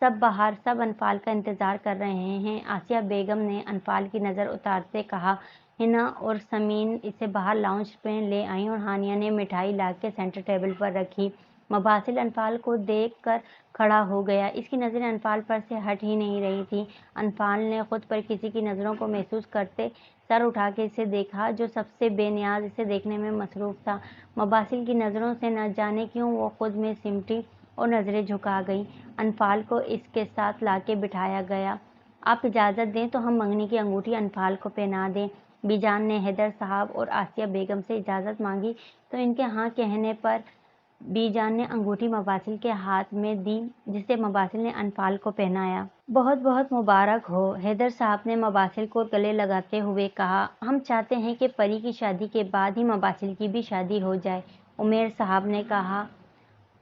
سب باہر، سب انفال کا انتظار کر رہے ہیں۔ آسیہ بیگم نے انفال کی نظر اتارتے کہا۔ ہنا اور سمین اسے باہر لاؤنج میں لے آئیں اور ہانیہ نے مٹھائی لا کے سینٹر ٹیبل پر رکھی۔ مباسل انفال کو دیکھ کر کھڑا ہو گیا۔ اس کی نظریں انفال پر سے ہٹ ہی نہیں رہی تھیں۔ انفال نے خود پر کسی کی نظروں کو محسوس کرتے سر اٹھا کے اسے دیکھا، جو سب سے بے نیاز اسے دیکھنے میں مصروف تھا۔ مباسل کی نظروں سے نہ جانے کیوں وہ خود میں سمٹی اور نظریں جھکا گئی۔ انفال کو اس کے ساتھ لا کے بٹھایا گیا۔ آپ اجازت دیں تو ہم منگنی کی انگوٹھی انفال کو پہنا دیں۔ بی جان نے حیدر صاحب اور آسیہ بیگم سے اجازت مانگی تو ان کے ہاں کہنے پر بی جان نے انگوٹھی مباسل کے ہاتھ میں دی، جسے مباسل نے انفال کو پہنایا۔ بہت بہت مبارک ہو، حیدر صاحب نے مباسل کو گلے لگاتے ہوئے کہا۔ ہم چاہتے ہیں کہ پری کی شادی کے بعد ہی مباسل کی بھی شادی ہو جائے، عمیر صاحب نے کہا۔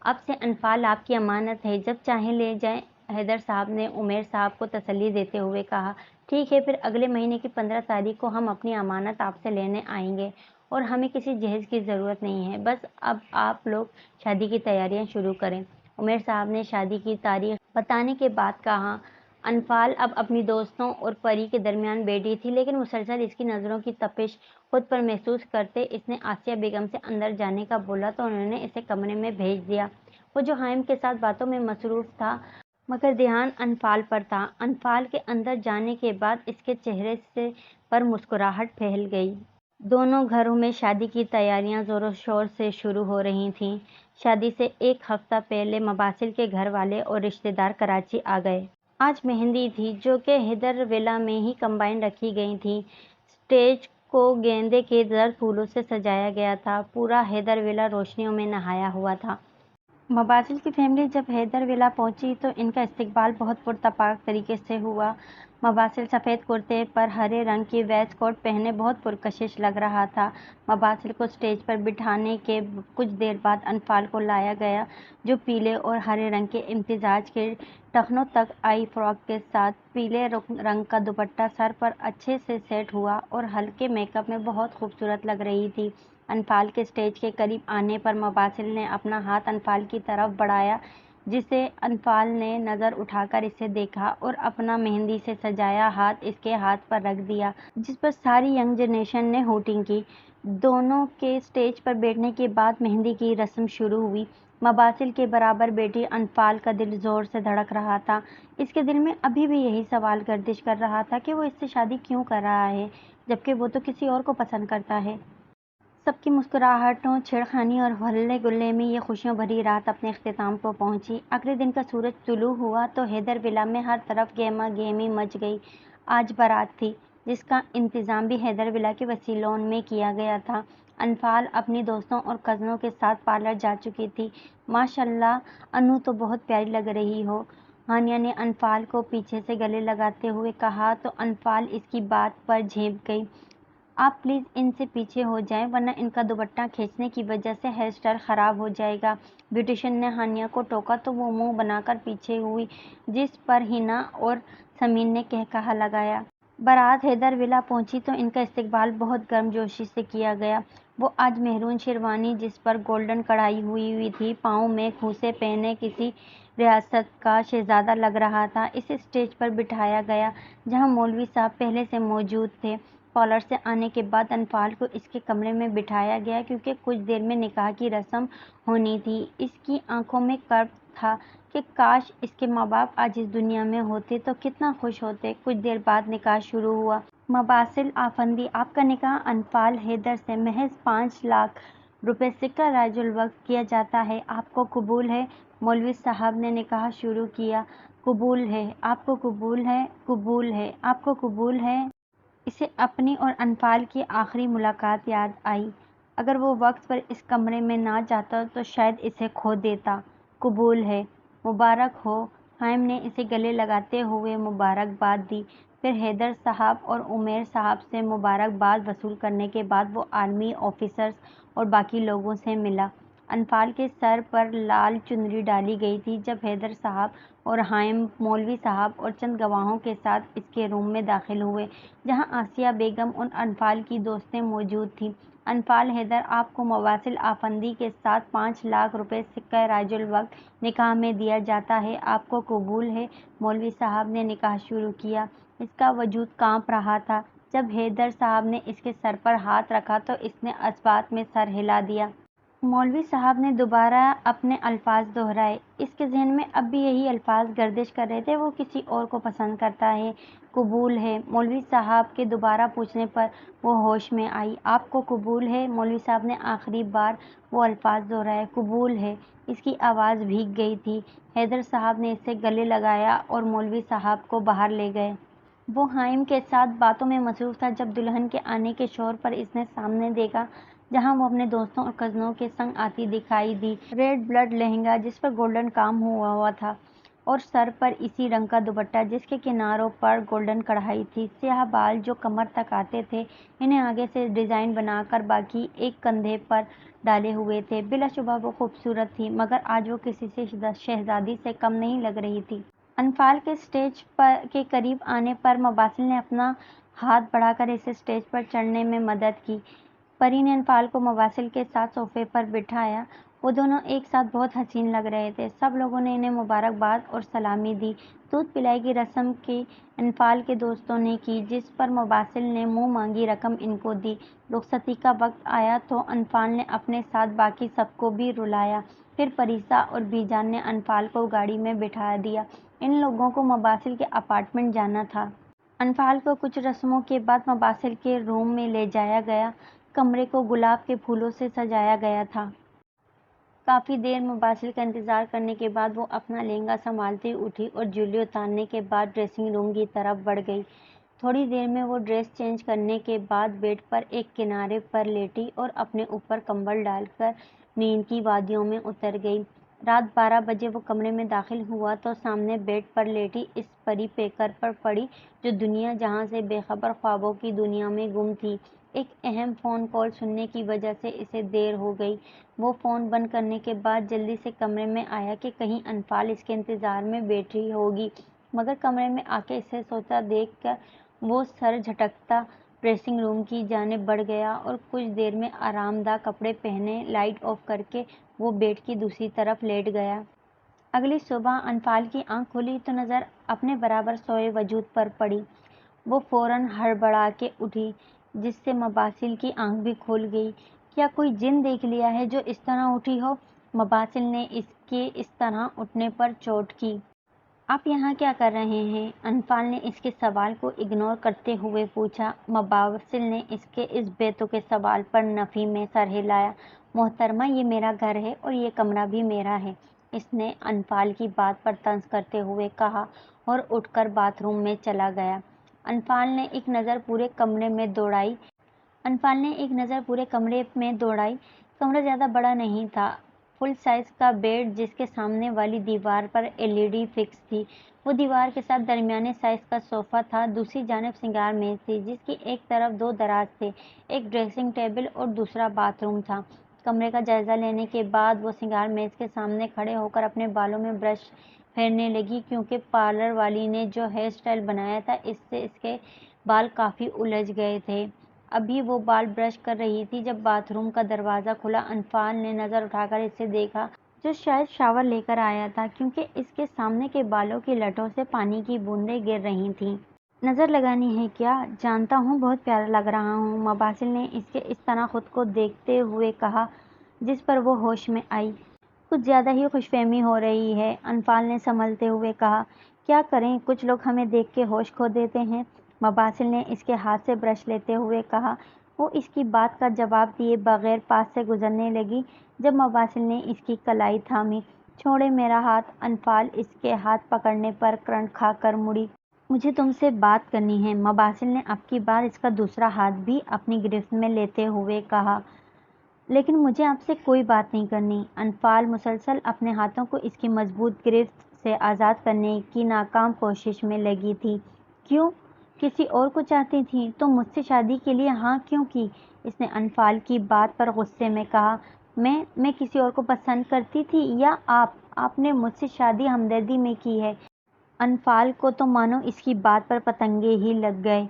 اب سے انفال آپ کی امانت ہے، جب چاہیں لے جائیں، حیدر صاحب نے عمیر صاحب کو تسلی دیتے ہوئے کہا۔ ٹھیک ہے، پھر اگلے مہینے کی 15 تاریخ کو ہم اپنی امانت آپ سے لینے آئیں گے، اور ہمیں کسی جہیز کی ضرورت نہیں ہے، بس اب آپ لوگ شادی کی تیاریاں شروع کریں۔ عمیر صاحب نے شادی کی تاریخ بتانے کے بعد کہا۔ انفال اب اپنی دوستوں اور پری کے درمیان بیٹھی تھی، لیکن مسلسل اس کی نظروں کی تپش خود پر محسوس کرتے اس نے آسیہ بیگم سے اندر جانے کا بولا تو انہوں نے اسے کمرے میں بھیج دیا۔ وہ جو حائم کے ساتھ باتوں میں مصروف تھا، مگر دھیان انفال پر تھا۔ انفال کے اندر جانے کے بعد اس کے چہرے پر مسکراہٹ پھیل گئی۔ دونوں گھروں میں شادی کی تیاریاں زور و شور سے شروع ہو رہی تھیں۔ شادی سے ایک ہفتہ پہلے مباسل کے گھر والے اور رشتہ دار کراچی آ گئے۔ آج مہندی تھی، جو کہ حیدر ولا میں ہی کمبائن رکھی گئی تھی۔ اسٹیج کو گیندے کے زرد پھولوں سے سجایا گیا تھا۔ پورا حیدر ولا روشنیوں میں نہایا ہوا تھا۔ مباسل کی فیملی جب حیدر ولا پہنچی تو ان کا استقبال بہت پرتپاک طریقے سے ہوا۔ مباسل سفید کرتے پر ہرے رنگ کی ویسٹ کوٹ پہنے بہت پرکشش لگ رہا تھا۔ مباسل کو اسٹیج پر بٹھانے کے کچھ دیر بعد انفال کو لایا گیا، جو پیلے اور ہرے رنگ کے امتزاج کے ٹخنوں تک آئی فراک کے ساتھ پیلے رنگ کا دوپٹہ سر پر اچھے سے سیٹ ہوا اور ہلکے میک اپ میں بہت خوبصورت لگ رہی تھی۔ انفال کے اسٹیج کے قریب آنے پر مباسل نے اپنا ہاتھ انفال کی طرف بڑھایا، جسے انفال نے نظر اٹھا کر اسے دیکھا اور اپنا مہندی سے سجایا ہاتھ اس کے ہاتھ پر رکھ دیا، جس پر ساری ینگ جنریشن نے ہوٹنگ کی۔ دونوں کے اسٹیج پر بیٹھنے کے بعد مہندی کی رسم شروع ہوئی۔ مباسل کے برابر بیٹی انفال کا دل زور سے دھڑک رہا تھا۔ اس کے دل میں ابھی بھی یہی سوال گردش کر رہا تھا کہ وہ اس سے شادی کیوں کر رہا ہے جبکہ وہ تو کسی اور کو پسند کرتا ہے۔ سب کی مسکراہٹوں، چھیڑخانی اور ہلے گلے میں یہ خوشیوں بھری رات اپنے اختتام کو پہنچی۔ اگلے دن کا سورج طلوع ہوا تو حیدر ولا میں ہر طرف گہما گہمی مچ گئی۔ آج بارات تھی جس کا انتظام بھی حیدر ولا کے وسیلوں میں کیا گیا تھا۔ انفال اپنی دوستوں اور کزنوں کے ساتھ پارلر جا چکی تھی۔ ماشاء اللہ انو تو بہت پیاری لگ رہی ہو، ہانیہ نے انفال کو پیچھے سے گلے لگاتے ہوئے کہا تو انفال اس کی بات پر جھیپ گئی۔ آپ پلیز ان سے پیچھے ہو جائیں ورنہ ان کا دوپٹہ کھینچنے کی وجہ سے ہیئر اسٹائل خراب ہو جائے گا۔ بیوٹیشین نے ہانیہ کو ٹوکا تو وہ منہ بنا کر پیچھے ہوئی، جس پر ہنا اور سمین نے قہقہہ لگایا۔ بارات حیدر ولا پہنچی تو ان کا استقبال بہت گرم جوشی سے کیا گیا۔ وہ آج مہرون شیروانی جس پر گولڈن کڑھائی ہوئی تھی، پاؤں میں کھوسے پہنے کسی ریاست کا شہزادہ لگ رہا تھا۔ اسے اسٹیج پر بٹھایا گیا جہاں مولوی صاحب پہلے سے موجود تھے۔ پارلر سے آنے کے بعد انفال کو اس کے کمرے میں بٹھایا گیا کیونکہ کچھ دیر میں نکاح کی رسم ہونی تھی۔ اس کی آنکھوں میں کرب تھا کہ کاش اس کے ماں باپ آج اس دنیا میں ہوتے تو کتنا خوش ہوتے۔ کچھ دیر بعد نکاح شروع ہوا۔ مباسل آفندی، آپ کا نکاح انفال حیدر سے محض 5 لاکھ روپے سکہ رائج الوقت کیا جاتا ہے، آپ کو قبول ہے؟ مولوی صاحب نے نکاح شروع کیا۔ قبول ہے، آپ کو قبول ہے؟ قبول ہے، آپ کو قبول ہے؟ اسے اپنی اور انفال کی آخری ملاقات یاد آئی۔ اگر وہ وقت پر اس کمرے میں نہ جاتا تو شاید اسے کھو دیتا۔ قبول ہے، مبارک ہو۔ حائم نے اسے گلے لگاتے ہوئے مبارکباد دی۔ پھر حیدر صاحب اور عمیر صاحب سے مبارکباد وصول کرنے کے بعد وہ آرمی آفیسرز اور باقی لوگوں سے ملا۔ انفال کے سر پر لال چنری ڈالی گئی تھی جب حیدر صاحب اور حائم مولوی صاحب اور چند گواہوں کے ساتھ اس کے روم میں داخل ہوئے جہاں آسیہ بیگم اور انفال کی دوستیں موجود تھیں۔ انفال حیدر، آپ کو مباسل آفندی کے ساتھ 5 لاکھ روپے سکہ رائج الوقت نکاح میں دیا جاتا ہے، آپ کو قبول ہے؟ مولوی صاحب نے نکاح شروع کیا۔ اس کا وجود کانپ رہا تھا۔ جب حیدر صاحب نے اس کے سر پر ہاتھ رکھا تو اس نے اثبات میں سر ہلا دیا۔ مولوی صاحب نے دوبارہ اپنے الفاظ دہرائے۔ اس کے ذہن میں اب بھی یہی الفاظ گردش کر رہے تھے، وہ کسی اور کو پسند کرتا ہے۔ قبول ہے، مولوی صاحب کے دوبارہ پوچھنے پر وہ ہوش میں آئی۔ آپ کو قبول ہے؟ مولوی صاحب نے آخری بار وہ الفاظ دہرائے۔ قبول ہے۔ اس کی آواز بھیگ گئی تھی۔ حیدر صاحب نے اسے گلے لگایا اور مولوی صاحب کو باہر لے گئے۔ وہ حائم کے ساتھ باتوں میں مصروف تھا جب دلہن کے آنے کے شور پر اس نے سامنے دیکھا جہاں وہ اپنے دوستوں اور کزنوں کے سنگ آتی دکھائی دی۔ ریڈ بلڈ لہنگا جس پر گولڈن کام ہوا تھا اور سر پر اسی رنگ کا دوپٹہ جس کے کناروں پر گولڈن کڑھائی تھی۔ سیاہ بال جو کمر تک آتے تھے، انہیں آگے سے ڈیزائن بنا کر باقی ایک کندھے پر ڈالے ہوئے تھے۔ بلا شبہ وہ خوبصورت تھی مگر آج وہ کسی سے شہزادی سے کم نہیں لگ رہی تھی۔ انفال کے اسٹیج کے قریب آنے پر مباسل نے اپنا ہاتھ بڑھا کر اسے اسٹیج پر چڑھنے میں مدد کی۔ پری نے انفال کو مباسل کے ساتھ صوفے پر بٹھایا۔ وہ دونوں ایک ساتھ بہت حسین لگ رہے تھے۔ سب لوگوں نے انہیں مبارکباد اور سلامی دی۔ دودھ پلائی کی رسم کی انفال کے دوستوں نے کی جس پر مباسل نے منہ مانگی رقم ان کو دی۔ رخصتی کا وقت آیا تو انفال نے اپنے ساتھ باقی سب کو بھی رلایا۔ پھر پریسا اور بی جان نے انفال کو گاڑی میں بٹھا دیا۔ ان لوگوں کو مباسل کے اپارٹمنٹ جانا تھا۔ انفال کو کچھ رسموں کے بعد مباسل کے روم میں لے جایا گیا۔ کمرے کو گلاب کے پھولوں سے سجایا گیا تھا۔ کافی دیر مباسل کا انتظار کرنے کے بعد وہ اپنا لہنگا سنبھالتی اٹھی اور جویلری اتارنے کے بعد ڈریسنگ روم کی طرف بڑھ گئی۔ تھوڑی دیر میں وہ ڈریس چینج کرنے کے بعد بیڈ پر ایک کنارے پر لیٹی اور اپنے اوپر کمبل ڈال کر نیند کی وادیوں میں اتر گئی۔ رات 12 بجے وہ کمرے میں داخل ہوا تو سامنے بیڈ پر لیٹی اس پری پیکر پر پڑی جو دنیا جہاں سے بے خبر خوابوں کی دنیا میں گم تھی۔ ایک اہم فون کال سننے کی وجہ سے اسے دیر ہو گئی۔ وہ فون بند کرنے کے بعد جلدی سے کمرے میں آیا کہ کہیں انفال اس کے انتظار میں بیٹھی ہوگی، مگر کمرے میں آ کے اسے سوتا دیکھ کر وہ سر جھٹکتا ڈریسنگ روم کی جانب بڑھ گیا اور کچھ دیر میں آرام دہ کپڑے پہنے لائٹ آف کر کے وہ بیڈ کی دوسری طرف لیٹ گیا۔ اگلی صبح انفال کی آنکھ کھلی تو نظر اپنے برابر سوئے وجود پر پڑی۔ وہ فوراً ہڑبڑا کے اٹھی جس سے مباسل کی آنکھ بھی کھل گئی۔ کیا کوئی جن دیکھ لیا ہے جو اس طرح اٹھی ہو؟ مباسل نے اس کے اس طرح اٹھنے پر چوٹ کی۔ آپ یہاں کیا کر رہے ہیں؟ انفال نے اس کے سوال کو اگنور کرتے ہوئے پوچھا۔ مباسل نے اس کے اس بے تکے سوال پر نفی میں سر ہلایا۔ محترمہ، یہ میرا گھر ہے اور یہ کمرہ بھی میرا ہے، اس نے انفال کی بات پر طنز کرتے ہوئے کہا اور اٹھ کر باتھ روم میں چلا گیا۔ انفال نے ایک نظر پورے کمرے میں دوڑائی۔ کمرہ زیادہ بڑا نہیں تھا۔ فل سائز کا بیڈ جس کے سامنے والی دیوار پر LED فکس تھی، وہ دیوار کے ساتھ درمیانے سائز کا صوفہ تھا۔ دوسری جانب سنگار میز تھی جس کی ایک طرف 2 دراز تھے، ایک ڈریسنگ ٹیبل اور دوسرا باتھ روم تھا۔ کمرے کا جائزہ لینے کے بعد وہ سنگار میز کے سامنے کھڑے ہو کر اپنے بالوں میں برش پھیرنے لگی، کیونکہ پارلر والی نے جو ہیئر اسٹائل بنایا تھا اس سے اس کے بال کافی الجھ گئے تھے۔ ابھی وہ بال برش کر رہی تھی جب باتھ روم کا دروازہ کھلا۔ انفال نے نظر اٹھا کر اسے دیکھا جو شاید شاور لے کر آیا تھا، کیونکہ اس کے سامنے کے بالوں کی لٹوں سے پانی کی بوندیں گر رہی تھیں۔ نظر لگانی ہے کیا؟ جانتا ہوں بہت پیارا لگ رہا ہوں، مباسل نے اس کے اس طرح خود کو دیکھتے ہوئے کہا، جس پر وہ ہوش میں آئی۔ کچھ زیادہ ہی خوش فہمی ہو رہی ہے، انفال نے سنبھلتے ہوئے کہا۔ کیا کریں، کچھ لوگ ہمیں دیکھ کے ہوش کھو دیتے ہیں، مباسل نے اس کے ہاتھ سے برش لیتے ہوئے کہا۔ وہ اس کی بات کا جواب دیے بغیر پاس سے گزرنے لگی جب مباسل نے اس کی کلائی تھامی۔ چھوڑے میرا ہاتھ، انفال اس کے ہاتھ پکڑنے پر کرنٹ کھا کر مڑی۔ مجھے تم سے بات کرنی ہے، مباسل نے اب کی بار اس کا دوسرا ہاتھ بھی اپنی گرفت میں لیتے ہوئے کہا۔ لیکن مجھے آپ سے کوئی بات نہیں کرنی۔ انفال مسلسل اپنے ہاتھوں کو اس کی مضبوط گرفت سے آزاد کرنے کی ناکام کوشش میں لگی تھی۔ کیوں؟ کسی اور کو چاہتی تھی؟ تم مجھ سے شادی کے لیے ہاں کیوں کی؟ اس نے انفال کی بات پر غصے میں کہا۔ میں کسی اور کو پسند کرتی تھی یا آپ نے مجھ سے شادی ہمدردی میں کی ہے؟ انفال کو تو مانو اس کی بات پر پتنگے ہی لگ گئے۔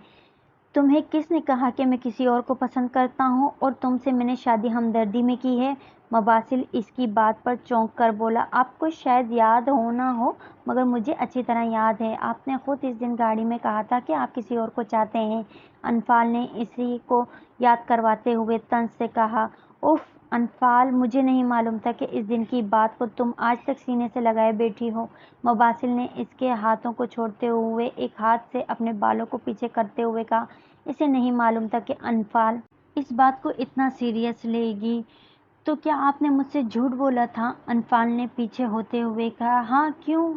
تمہیں کس نے کہا کہ میں کسی اور کو پسند کرتا ہوں اور تم سے میں نے شادی ہمدردی میں کی ہے؟ مباسل اس کی بات پر چونک کر بولا۔ آپ کو شاید یاد ہو نہ ہو، مگر مجھے اچھی طرح یاد ہے، آپ نے خود اس دن گاڑی میں کہا تھا کہ آپ کسی اور کو چاہتے ہیں۔ انفال نے اسی کو یاد کرواتے ہوئے طنز سے کہا۔ اف انفال، مجھے نہیں معلوم تھا کہ اس دن کی بات کو تم آج تک سینے سے لگائے بیٹھی ہو۔ مباسل نے اس کے ہاتھوں کو چھوڑتے ہوئے ایک ہاتھ سے اپنے بالوں کو پیچھے کرتے ہوئے کہا۔ اسے نہیں معلوم تھا کہ انفال اس بات کو اتنا سیریس لے گی۔ تو کیا آپ نے مجھ سے جھوٹ بولا تھا؟ انفال نے پیچھے ہوتے ہوئے کہا۔ ہاں، کیوں؟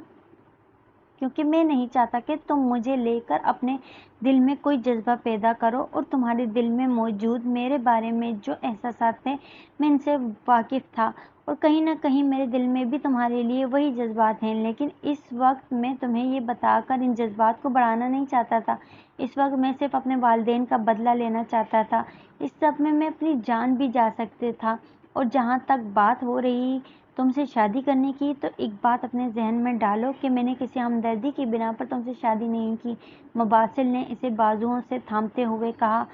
کیونکہ میں نہیں چاہتا کہ تم مجھے لے کر اپنے دل میں کوئی جذبہ پیدا کرو، اور تمہارے دل میں موجود میرے بارے میں جو احساسات تھے میں ان سے واقف تھا، اور کہیں نہ کہیں میرے دل میں بھی تمہارے لیے وہی جذبات ہیں، لیکن اس وقت میں تمہیں یہ بتا کر ان جذبات کو بڑھانا نہیں چاہتا تھا۔ اس وقت میں صرف اپنے والدین کا بدلہ لینا چاہتا تھا۔ اس سب میں اپنی جان بھی جا سکتے تھا۔ اور جہاں تک بات ہو رہی تم سے شادی کرنے کی، تو ایک بات اپنے ذہن میں ڈالو کہ میں نے کسی ہمدردی کی بنا پر تم سے شادی نہیں کی۔ مباسل نے اسے بازوؤں سے تھامتے ہوئے کہا۔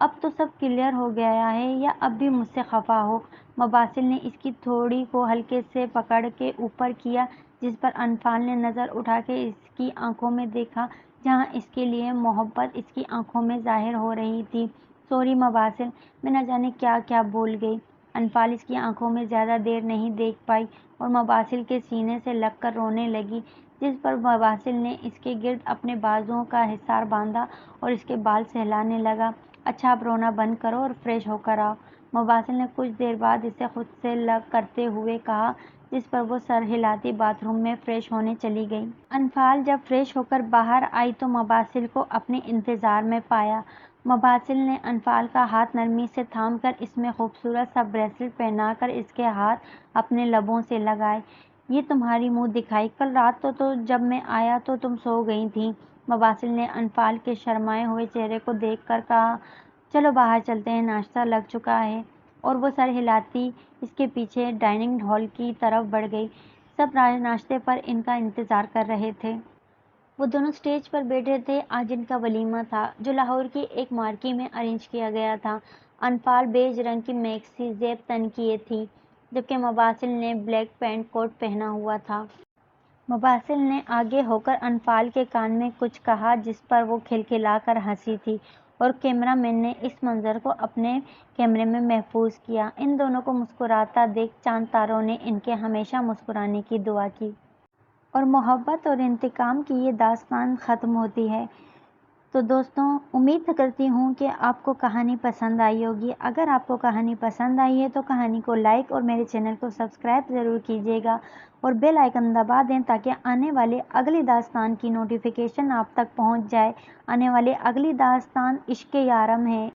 اب تو سب کلیئر ہو گیا ہے یا اب بھی مجھ سے خفا ہو؟ مباسل نے اس کی تھوڑی کو ہلکے سے پکڑ کے اوپر کیا، جس پر انفال نے نظر اٹھا کے اس کی آنکھوں میں دیکھا، جہاں اس کے لیے محبت اس کی آنکھوں میں ظاہر ہو رہی تھی۔ سوری مباسل، میں نہ جانے کیا کیا بول گئی۔ انفال اس کی آنکھوں میں زیادہ دیر نہیں دیکھ پائی اور مباسل کے سینے سے لگ کر رونے لگی، جس پر مباسل نے اس کے گرد اپنے بازوؤں کا حصار باندھا اور اس کے بال سہلانے لگا۔ اچھا، اب رونا بند کرو اور فریش ہو کر آؤ، مباسل نے کچھ دیر بعد اسے خود سے لگ کرتے ہوئے کہا، جس پر وہ سر ہلاتی باتھ روم میں فریش ہونے چلی گئی۔ انفال جب فریش ہو کر باہر آئی تو مباسل کو اپنے انتظار میں پایا۔ مباسل نے انفال کا ہاتھ نرمی سے تھام کر اس میں خوبصورت سا بریسلٹ پہنا کر اس کے ہاتھ اپنے لبوں سے لگائے۔ یہ تمہاری منہ دکھائی، کل رات تو جب میں آیا تو تم سو گئی تھیں، مباسل نے انفال کے شرمائے ہوئے چہرے کو دیکھ کر کہا۔ چلو باہر چلتے ہیں، ناشتہ لگ چکا ہے، اور وہ سر ہلاتی اس کے پیچھے ڈائننگ ہال کی طرف بڑھ گئی۔ سب ناشتے پر ان کا انتظار کر رہے تھے۔ وہ دونوں اسٹیج پر بیٹھے تھے۔ آج ان کا ولیمہ تھا جو لاہور کی ایک مارکی میں ارینج کیا گیا تھا۔ انفال بیج رنگ کی میکسی زیب تن کیے تھی، جبکہ مباسل نے بلیک پینٹ کوٹ پہنا ہوا تھا۔ مباسل نے آگے ہو کر انفال کے کان میں کچھ کہا، جس پر وہ کھلکھلا کر ہنسی تھی اور کیمرہ مین نے اس منظر کو اپنے کیمرے میں محفوظ کیا۔ ان دونوں کو مسکراتا دیکھ چاند تاروں نے ان کے ہمیشہ مسکرانے کی دعا کی۔ اور محبت اور انتقام کی یہ داستان ختم ہوتی ہے۔ تو دوستوں، امید کرتی ہوں کہ آپ کو کہانی پسند آئی ہوگی۔ اگر آپ کو کہانی پسند آئی ہے تو کہانی کو لائک اور میرے چینل کو سبسکرائب ضرور کیجیے گا اور بیل آئیکن دبا دیں تاکہ آنے والے اگلی داستان کی نوٹیفیکیشن آپ تک پہنچ جائے۔ آنے والی اگلی داستان عشق یارم ہے۔